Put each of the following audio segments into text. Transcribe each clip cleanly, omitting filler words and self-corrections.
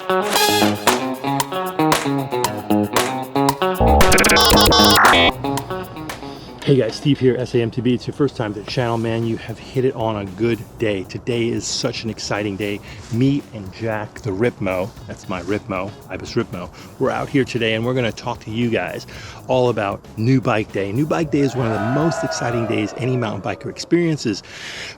Hey guys, Steve here, SAMTB. It's your first time to the channel, man. You have hit it on a good day. Today is such an exciting day. Me and Jack, the Ripmo, that's my Ripmo, Ibis Ripmo, we're out here today and we're gonna talk to you guys all about New Bike Day. New Bike Day is one of the most exciting days any mountain biker experiences,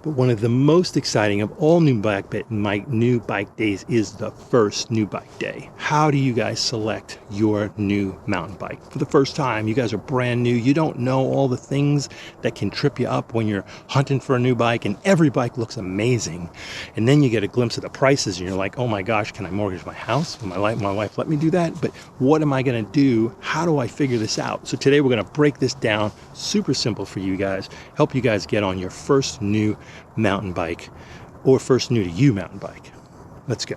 but one of the most exciting of all New Bike Days is the first New Bike Day. How do you guys select your new mountain bike? For the first time, you guys are brand new, you don't know all the things that can trip you up when you're hunting for a new bike, and every bike looks amazing, and then you get a glimpse of the prices and you're like, oh my gosh, can I mortgage my house? Will my wife let me do that? But what am I going to do? How do I figure this out? So today we're going to break this down super simple for you guys, help you guys get on your first new mountain bike or first new to you mountain bike. Let's go.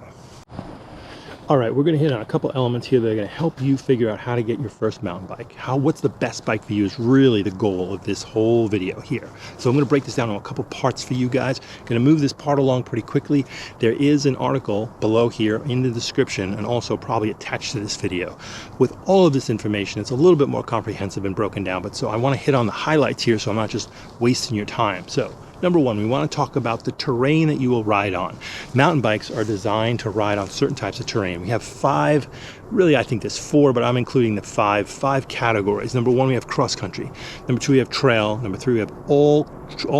All right, we're going to hit on a couple elements here that are going to help you figure out how to get your first mountain bike. What's the best bike for you is really the goal of this whole video here. So I'm going to break this down into a couple parts for you guys. I'm going to move this part along pretty quickly. There is an article below here in the description and also probably attached to this video with all of this information. It's a little bit more comprehensive and broken down, but so I want to hit on the highlights here so I'm not just wasting your time. So number one, we want to talk about the terrain that you will ride on. Mountain bikes are designed to ride on certain types of terrain. We have five, really I think there's four, but I'm including the five categories. Number one, we have cross country. Number two, we have trail. Number three, we have all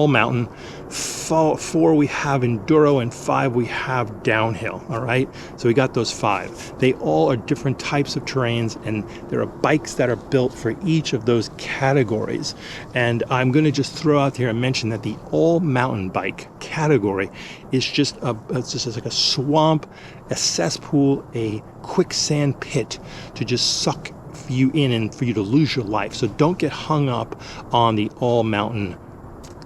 mountain. Four, we have enduro, and five, we have downhill. All right, so we got those five. They all are different types of terrains, and there are bikes that are built for each of those categories. And I'm going to just throw out there and mention that the all mountain bike category is just like a swamp, a cesspool, a quicksand pit to just suck you in and for you to lose your life. So don't get hung up on the all mountain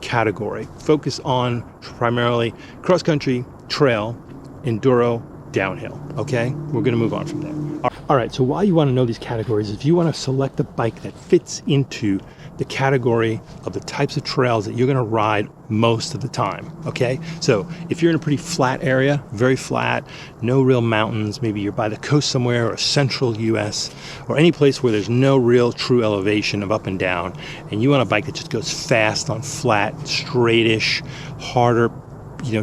category. Focus on primarily cross country, trail, enduro, downhill. Okay, we're going to move on from there. All right, so why you want to know these categories is if you want to select a bike that fits into the category of the types of trails that you're going to ride most of the time. Okay, so if you're in a pretty flat area, very flat, no real mountains, maybe you're by the coast somewhere or central US or any place where there's no real true elevation of up and down, and you want a bike that just goes fast on flat, straightish, harder,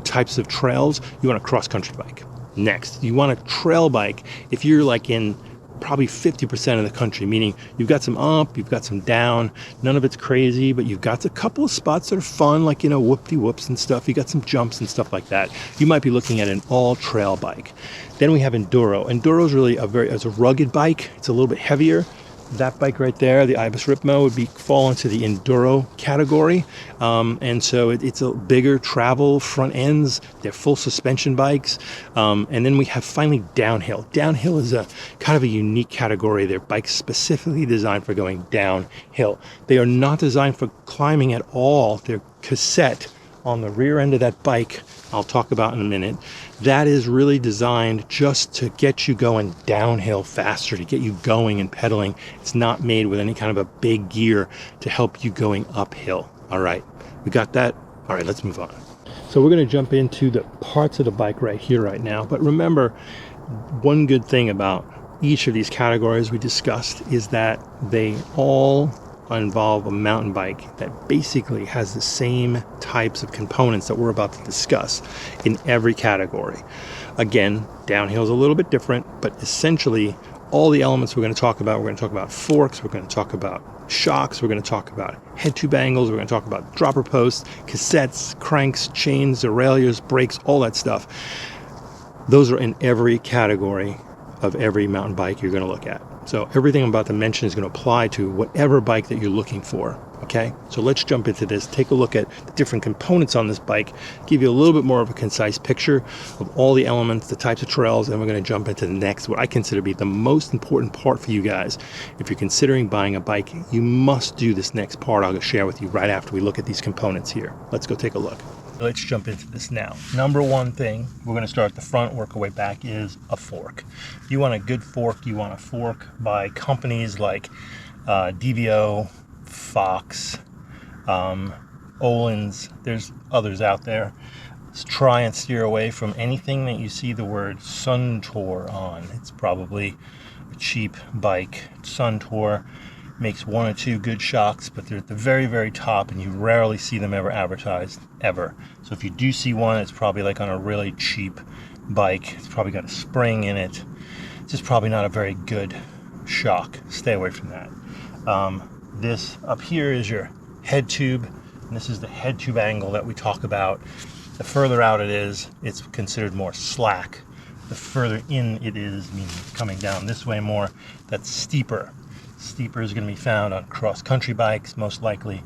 types of trails, you want a cross country bike. Next, you want a trail bike if you're like in probably 50% of the country, meaning you've got some up, you've got some down, none of it's crazy, but you've got a couple of spots that are fun, like, whoop-de-whoops and stuff. You got some jumps and stuff like that. You might be looking at an all trail bike. Then we have enduro. Enduro is really it's a rugged bike. It's a little bit heavier. That bike right there, the Ibis Ripmo, would fall into the enduro category. And so it's a bigger travel front ends. They're full suspension bikes. And then we have finally downhill. Downhill is a kind of a unique category. They're bikes specifically designed for going downhill. They are not designed for climbing at all. They're cassette on the rear end of that bike, I'll talk about in a minute. That is really designed just to get you going downhill faster, to get you going and pedaling. It's not made with any kind of a big gear to help you going uphill. All right, we got that? All right, let's move on. So we're going to jump into the parts of the bike right here, right now. But remember, one good thing about each of these categories we discussed is that they all involve a mountain bike that basically has the same types of components that we're about to discuss in every category. Again, downhill is a little bit different, but essentially all the elements we're going to talk about forks, we're going to talk about shocks, we're going to talk about head tube angles, we're going to talk about dropper posts, cassettes, cranks, chains, derailleurs, brakes, all that stuff. Those are in every category of every mountain bike you're going to look at. So everything I'm about to mention is going to apply to whatever bike that you're looking for. Okay, so let's jump into this. Take a look at the different components on this bike, give you a little bit more of a concise picture of all the elements, the types of trails, and we're going to jump into the next, what I consider to be the most important part for you guys. If you're considering buying a bike, you must do this next part I'll share with you right after we look at these components here. Let's go take a look. Let's jump into this now. Number one thing, we're going to start at the front, work our way back, is a fork. If you want a good fork, you want a fork by companies like DVO, Fox, Olin's. There's others out there. try and steer away from anything that you see the word Suntour on. It's probably a cheap bike. Suntour makes one or two good shocks, but they're at the very, very top, and you rarely see them ever advertised, ever. So if you do see one, it's probably like on a really cheap bike. It's probably got a spring in it. It's just probably not a very good shock. Stay away from that. This up here is your head tube, and this is the head tube angle that we talk about. The further out it is, it's considered more slack. The further in it is, meaning it's coming down this way more, that's steeper. Steeper is going to be found on cross-country bikes, most likely.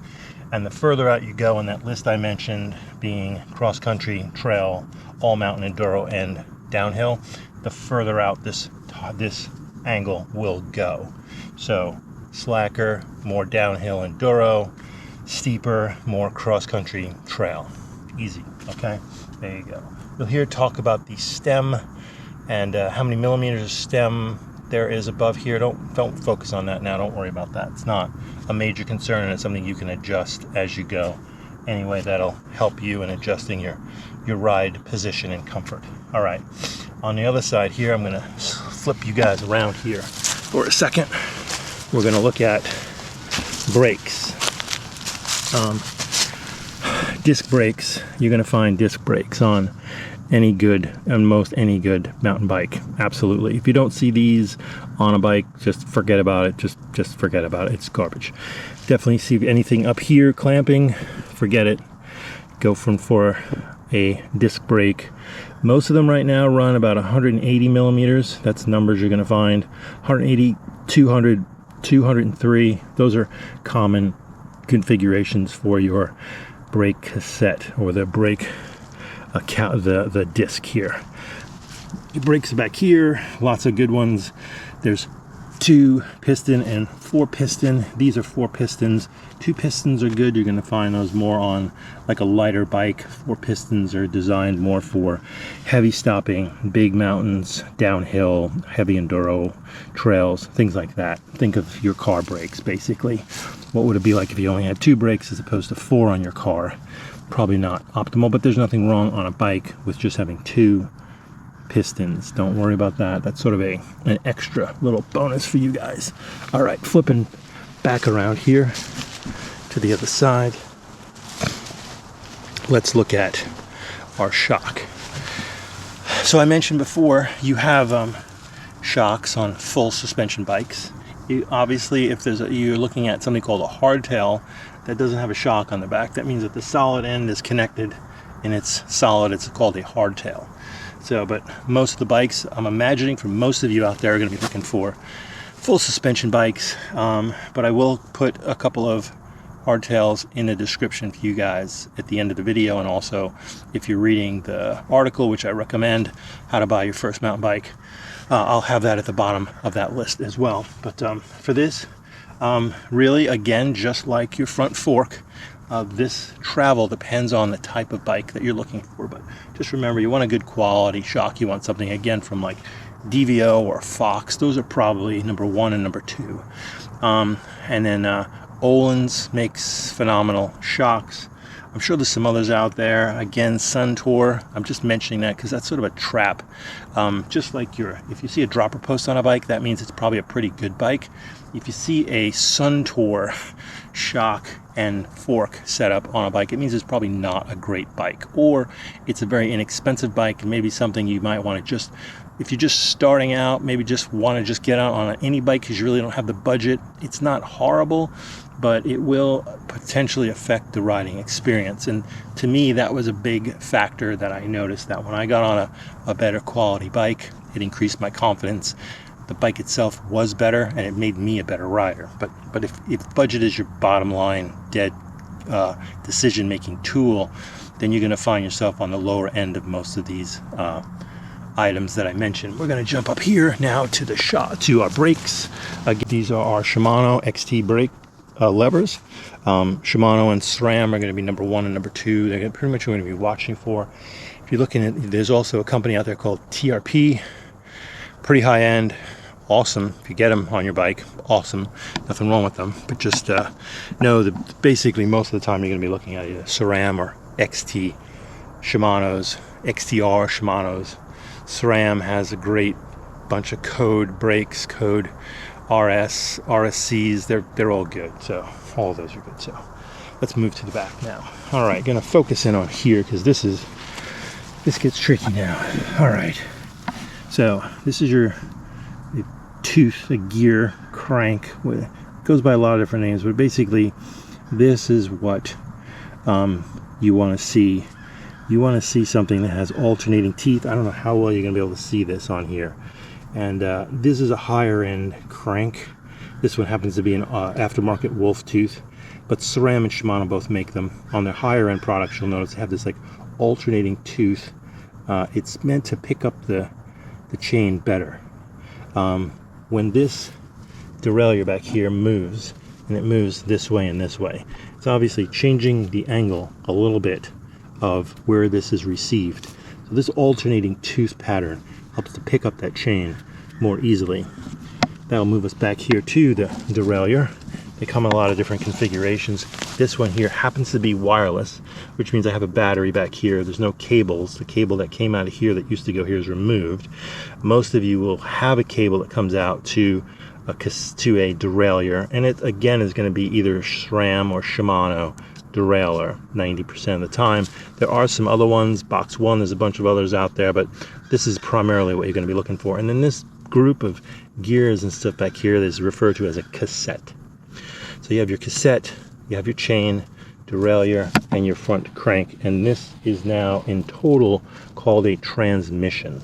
And the further out you go in that list I mentioned, being cross-country, trail, all mountain enduro, and downhill, the further out this angle will go. So slacker, more downhill enduro, steeper, more cross-country trail. Easy, okay? There you go. You'll hear talk about the stem and how many millimeters of stem there is above here. Don't focus on that now. Don't worry about that. It's not a major concern, and it's something you can adjust as you go. Anyway, that'll help you in adjusting your ride position and comfort. All right. On the other side here, I'm going to flip you guys around here for a second. We're going to look at brakes. Disc brakes. You're going to find disc brakes on any good mountain bike. Absolutely. If you don't see these on a bike, just forget about it. Just forget about it. It's garbage. Definitely see anything up here clamping, forget it. Go for a disc brake. Most of them right now run about 180 millimeters. That's numbers you're going to find. 180, 200, 203. Those are common configurations for your brake cassette, or the brake the disc here. The brakes back here, lots of good ones. There's 2 piston and 4 piston. These are 4 pistons. 2 pistons are good. You're going to find those more on like a lighter bike. 4 pistons are designed more for heavy stopping, big mountains, downhill, heavy enduro, trails, things like that. Think of your car brakes, basically. What would it be like if you only had 2 brakes as opposed to 4 on your car? Probably not optimal, but there's nothing wrong on a bike with just having 2 pistons. Don't worry about that. That's sort of an extra little bonus for you guys. All right, flipping back around here to the other side. Let's look at our shock. So I mentioned before, you have shocks on full suspension bikes. Obviously, if you're looking at something called a hardtail that doesn't have a shock on the back, that means that the solid end is connected and it's solid. It's called a hardtail. So, but most of the bikes, I'm imagining for most of you out there, are going to be looking for full suspension bikes. But I will put a couple of hardtails in the description for you guys at the end of the video, and also if you're reading the article, which I recommend, How to Buy Your First Mountain Bike, I'll have that at the bottom of that list as well. But for this, really, again, just like your front fork, this travel depends on the type of bike that you're looking for. But just remember, you want a good quality shock. You want something, again, from like DVO or Fox. Those are probably number 1 and number 2. And then Öhlins makes phenomenal shocks. I'm sure there's some others out there. Again, Suntour. I'm just mentioning that because that's sort of a trap. Just like if you see a dropper post on a bike, that means it's probably a pretty good bike. If you see a Suntour shock and fork setup on a bike, it means it's probably not a great bike, or it's a very inexpensive bike, and maybe something you might want to just, if you're just starting out, maybe just want to just get out on any bike because you really don't have the budget. It's not horrible, but it will potentially affect the riding experience. And to me, that was a big factor that I noticed, that when I got on a better quality bike, it increased my confidence. The bike itself was better, and it made me a better rider. But if budget is your bottom line dead decision-making tool, then you're going to find yourself on the lower end of most of these items that I mentioned. We're going to jump up here now to our brakes. Again, these are our Shimano XT brake levers. Shimano and SRAM are going to be number 1 and number 2. They're pretty much going to be watching for. If you're looking at, there's also a company out there called TRP. Pretty high end. Awesome. If you get them on your bike, awesome. Nothing wrong with them. But just know that basically most of the time you're going to be looking at either SRAM or XT Shimano's, XTR Shimano's. SRAM has a great bunch of Code brakes, Code RS, RSCs. They're all good. So all of those are good. So let's move to the back now. All right, gonna focus in on here because this gets tricky now. All right, so this is your tooth, a gear crank. It goes by a lot of different names, but basically this is what you want to see. You want to see something that has alternating teeth. I don't know how well you're gonna be able to see this on here. And this is a higher end crank. This one happens to be an aftermarket wolf tooth, but SRAM and Shimano both make them. On their higher end products, you'll notice they have this like alternating tooth. It's meant to pick up the chain better. When this derailleur back here moves, and it moves this way and this way, it's obviously changing the angle a little bit of where this is received. So this alternating tooth pattern helps to pick up that chain more easily. That'll move us back here to the derailleur. They come in a lot of different configurations. This one here happens to be wireless, which means I have a battery back here. There's no cables. The cable that came out of here that used to go here is removed. Most of you will have a cable that comes out to a derailleur, and it again is going to be either SRAM or Shimano derailleur 90% of the time. There are some other ones, Box 1, there's a bunch of others out there, but this is primarily what you're going to be looking for. And then this group of gears and stuff back here is referred to as a cassette. So you have your cassette, you have your chain, derailleur, and your front crank, and this is now in total called a transmission.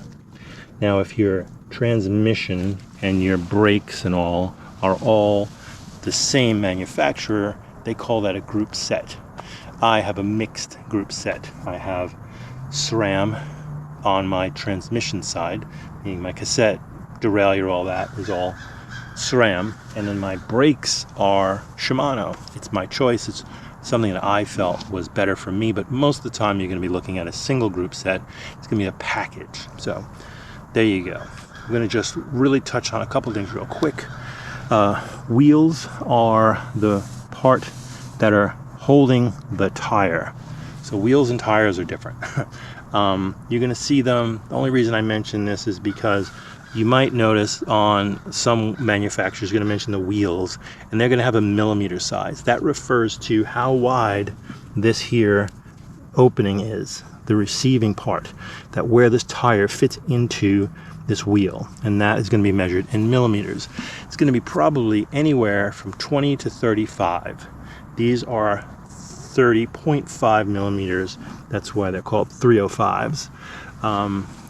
Now if your transmission and your brakes and all are all the same manufacturer, they call that a group set. I have a mixed group set. I have SRAM on my transmission side, meaning my cassette, derailleur, all that is all SRAM, and then my brakes are Shimano. It's my choice. It's something that I felt was better for me, but most of the time you're going to be looking at a single group set. It's going to be a package. So there you go. I'm going to just really touch on a couple things real quick. Wheels are the part that are holding the tire. So wheels and tires are different. You're going to see them. The only reason I mention this is because you might notice on some manufacturers going to mention the wheels, and they're going to have a millimeter size. That refers to how wide this here opening is, the receiving part, that where this tire fits into this wheel, and that is going to be measured in millimeters. It's going to be probably anywhere from 20 to 35. These are 30.5 millimeters. That's why they're called 305s.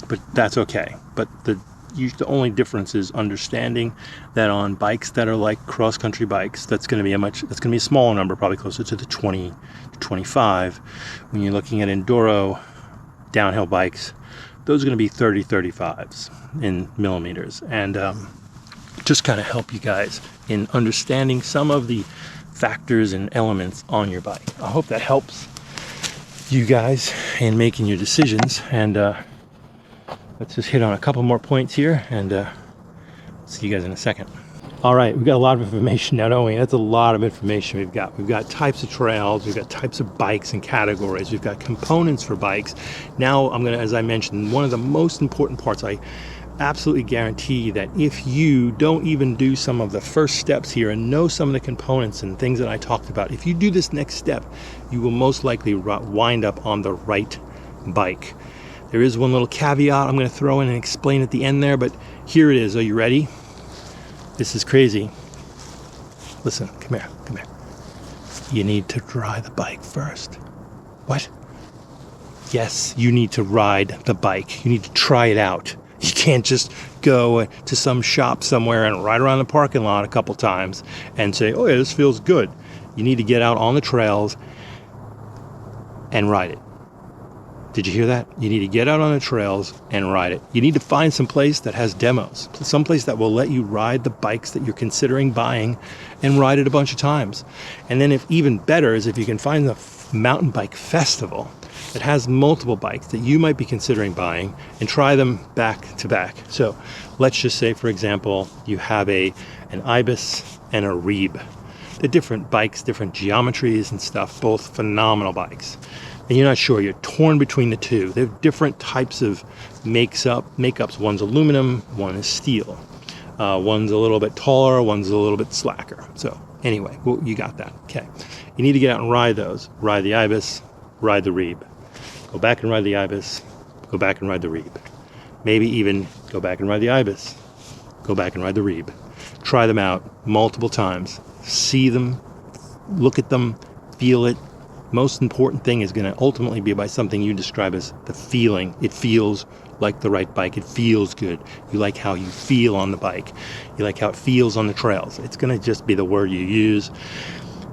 But that's okay. But the only difference is understanding that on bikes that are like cross-country bikes, that's going to be a smaller number, probably closer to the 20 to 25. When you're looking at enduro downhill bikes, those are going to be 35s in millimeters, and just kind of help you guys in understanding some of the factors and elements on your bike. I hope that helps you guys in making your decisions, and let's just hit on a couple more points here, and see you guys in a second. All right, we've got a lot of information now, don't we? That's a lot of information we've got. We've got types of trails, we've got types of bikes and categories, we've got components for bikes. Now I'm gonna, as I mentioned, one of the most important parts, I absolutely guarantee that if you don't even do some of the first steps here and know some of the components and things that I talked about, if you do this next step, you will most likely wind up on the right bike. There is one little caveat I'm going to throw in and explain at the end there, but here it is. Are you ready? This is crazy. Listen, come here. You need to dry the bike first. What? Yes, you need to ride the bike. You need to try it out. You can't just go to some shop somewhere and ride around the parking lot a couple times and say, oh yeah, this feels good. You need to get out on the trails and ride it. Did you hear that? You need to get out on the trails and ride it. You need to find some place that has demos, some place that will let you ride the bikes that you're considering buying and ride it a bunch of times. And then if even better is if you can find the mountain bike festival that has multiple bikes that you might be considering buying and try them back to back. So let's just say, for example, you have an Ibis and a Rib. They're different bikes, different geometries and stuff, both phenomenal bikes. and you're not sure, you're torn between the two. They're different types of makeups. One's aluminum, one is steel. One's a little bit taller, one's a little bit slacker. So anyway, well, you got that. Okay. You need to get out and ride those. Ride the Ibis, ride the Rebe. Go back and ride the Ibis, go back and ride the Rebe. Maybe even go back and ride the Ibis, go back and ride the Rebe. Try them out multiple times. See them, look at them, feel it. Most important thing is going to ultimately be by something you describe as the feeling. It feels like the right bike. It feels good. You like how you feel on the bike. You like how it feels on the trails. It's going to just be the word you use.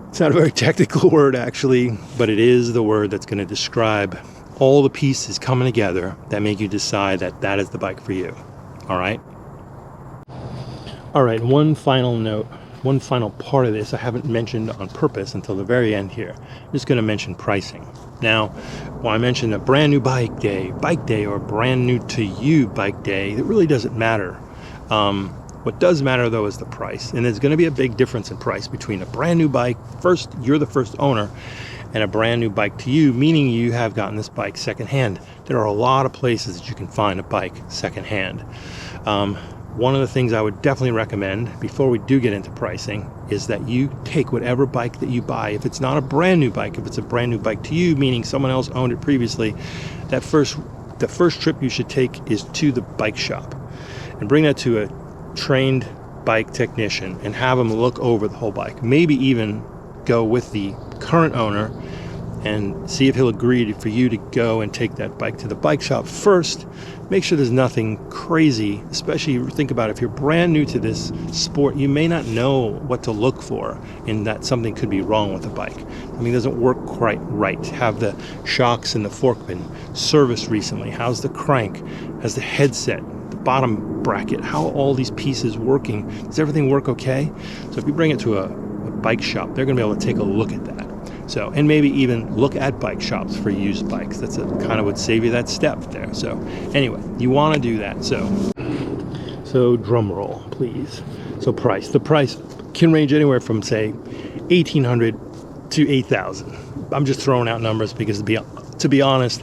It's not a very technical word, actually, but it is the word that's going to describe all the pieces coming together that make you decide that that is the bike for you. All right? All right, one final note. One final part of this I haven't mentioned on purpose until the very end here. I'm just going to mention pricing. Now, when I mentioned a brand new bike day, or brand new to you bike day, it really doesn't matter. What does matter though is the price. And there's going to be a big difference in price between a brand new bike, you're the first owner, and a brand new bike to you, meaning you have gotten this bike secondhand. There are a lot of places that you can find a bike secondhand. One of the things I would definitely recommend before we do get into pricing is that you take whatever bike that you buy. If it's not a brand new bike, if it's a brand new bike to you, meaning someone else owned it previously, the first trip you should take is to the bike shop and bring that to a trained bike technician and have them look over the whole bike. Maybe even go with the current owner and see if he'll agree for you to go and take that bike to the bike shop first. Make sure there's nothing crazy, especially think about if you're brand new to this sport, you may not know what to look for and that something could be wrong with the bike. I mean, it doesn't work quite right. Have the shocks and the fork been serviced recently? How's the crank? Has the headset, the bottom bracket, how are all these pieces working? Does everything work okay? So if you bring it to a bike shop, they're going to be able to take a look at that. So, and maybe even look at bike shops for used bikes. That's kind of would save you that step there. So anyway, you want to do that. So drum roll, please. So price. The price can range anywhere from, say, $1,800 to $8,000. I'm just throwing out numbers because to be honest,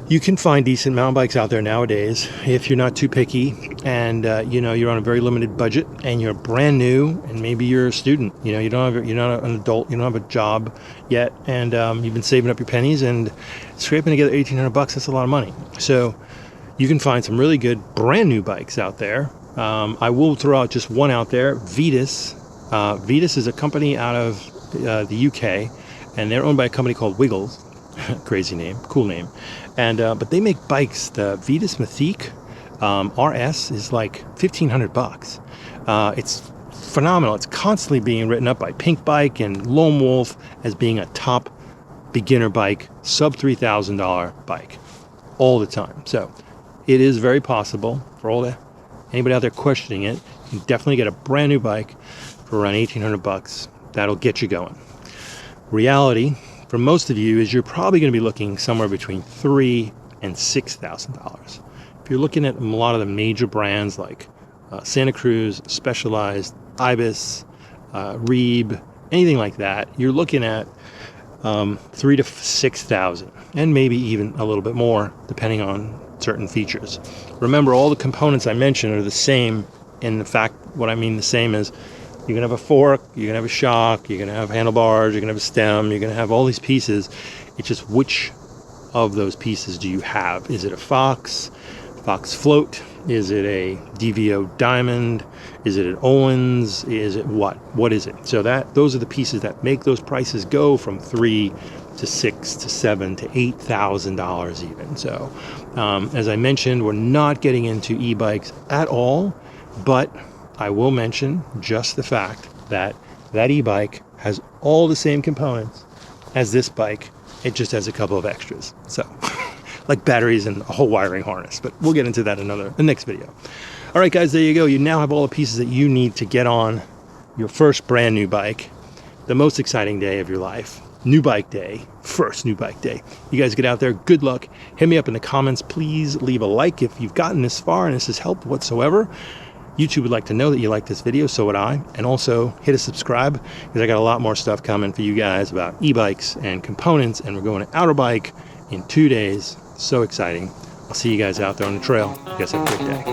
you can find decent mountain bikes out there nowadays if you're not too picky and you're on a very limited budget and you're brand new and maybe you're a student. You're not an adult, you don't have a job yet, and you've been saving up your pennies and scraping together $1,800. That's a lot of money. So you can find some really good brand new bikes out there. I will throw out just one out there, Vitis. Vitis is a company out of the UK, and they're owned by a company called Wiggles. Crazy name, cool name. And but they make bikes. The Vitis Mythique RS is like $1,500. It's phenomenal. It's constantly being written up by Pink Bike and Lone Wolf as being a top beginner bike, sub $3,000 bike all the time. So it is very possible for anybody out there questioning it. You can definitely get a brand new bike for around $1,800. That'll get you going. Reality for most of you is you're probably going to be looking somewhere between $3,000 and $6,000. If you're looking at a lot of the major brands like Santa Cruz, Specialized, Ibis, Rebe, anything like that, you're looking at $3,000 to $6,000, and maybe even a little bit more depending on certain features. Remember, all the components I mentioned are the same. In fact, what I mean the same is you're going to have a fork, you're going to have a shock, you're going to have handlebars, you're going to have a stem, you're going to have all these pieces. It's just which of those pieces do you have? Is it a Fox float? Is it a DVO diamond? Is it an Owens? Is it what? What is it? So those are the pieces that make those prices go from $3,000 to $6,000 to $7,000 to $8,000 even. So as I mentioned, we're not getting into e-bikes at all, but I will mention just the fact that e-bike has all the same components as this bike. It just has a couple of extras. So like batteries and a whole wiring harness, but we'll get into that in the next video. All right, guys, there you go. You now have all the pieces that you need to get on your first brand new bike, the most exciting day of your life. New bike day, first new bike day. You guys get out there. Good luck. Hit me up in the comments. Please leave a like if you've gotten this far and this has helped whatsoever. YouTube would like to know that you like this video, so would I. And also hit a subscribe, because I got a lot more stuff coming for you guys about e-bikes and components, and we're going to Outer Bike in 2 days. So exciting. I'll see you guys out there on the trail. You guys have a great day.